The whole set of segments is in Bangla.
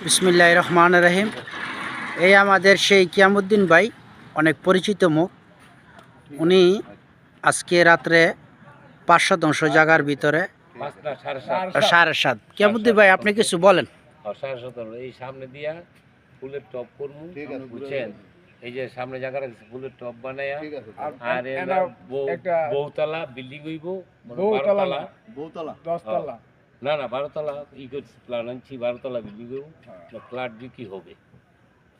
বিসমিল্লাহির রহমানির রহিম। এই আমাদের সেই কিয়ামুদ্দিন ভাই, অনেক পরিচিত মুখ। উনি আজকে রাত্রে ৫০০ জায়গার ভিতরে ৭.৫। কিয়ামুদ্দিন ভাই, আপনি কিছু বলেন। এই সামনে দিয়া ফুলের টপ করবো, বুঝছেন? এই যে সামনে জায়গা রাখছে ফুলের টপ বানায়া, আর বহুতলা বিল্ডিং হইব, 10তলা না 12তলা ই করছি, প্ল্যান আনছি 12তলা বিল্ডিং হইব, ফ্ল্যাট বিক্রি হবে।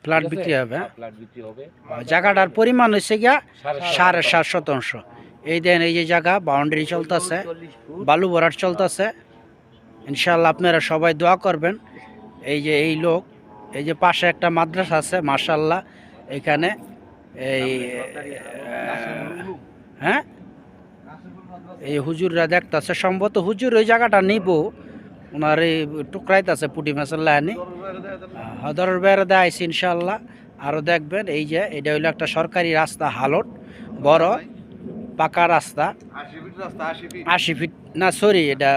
ফ্ল্যাট বিক্রি হবে, ফ্ল্যাট বিক্রি হবে। জায়গাটার পরিমাণ হচ্ছে গিয়া ৭.৫ এই দেন, এই যে জায়গা বাউন্ডারি চলতেছে, বালু ভরাট চলতেছে। ইনশাল্লাহ আপনারা সবাই দোয়া করবেন। এই যে এই লোক, এই যে পাশে একটা মাদ্রাসা আছে, মাশাআল্লাহ। এখানে এই হ্যাঁ, এই হুজুররা দেখতেছে, সম্ভবত হুজুর ওই জায়গাটা নিব, ওনার এই টুকরাইতেছে পুটি মাছের লাইনে হদরের বেড়ে দেয় ইনশাল্লাহ। আরও দেখবেন, এই যে এটা হইলো একটা সরকারি রাস্তা, হালট বড় পাকা রাস্তা, ৮০ ফিট না, সরি, এটা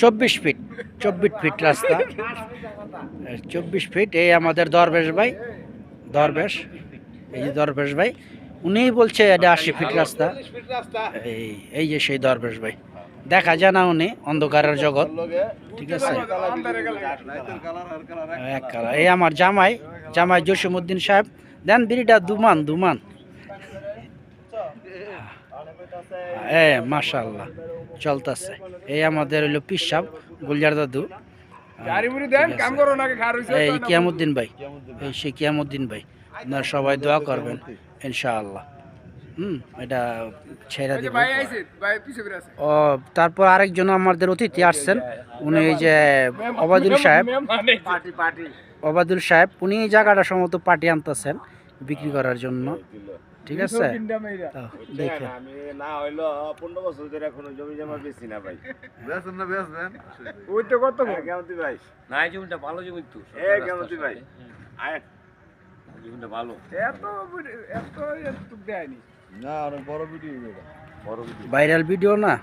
২৪ ফিট, ২৪ ফিট রাস্তা, ২৪ ফিট। এই আমাদের দরবেশ ভাই, দরবেশ, এই যে দরবেশ ভাই, উনিই বলছে এটা ৮০ ফিট রাস্তা। এই যে সেই দরবেশ ভাই, দেখা যায় না, উনি অন্ধকারের জগৎ, ঠিক আছে। এক কালার। এই আমার জামাই জসিমউদ্দিন সাহেব, দেন বিড়িটা দুমান মাশাআল্লাহ চলতেছে। এই আমাদের হইলো পীর সাহেব, গুলজার দাদু, এই কিয়ামুদ্দিন ভাই, এই সেই কিয়ামুদ্দিন ভাই। আপনারা সবাই দোয়া করবেন ইনশাআল্লাহ। এটা ছেড়ে দিব। ও, তারপর আরেকজন আমাদের অতিথি আসছেন, উনি এই যে ওবায়দুল সাহেব, উনি এই জায়গাটা সম্ভবত পার্টি আনতেছেন বিক্রি করার জন্য, ঠিক আছে। দেখেন, ভাইরাল ভিডিও না।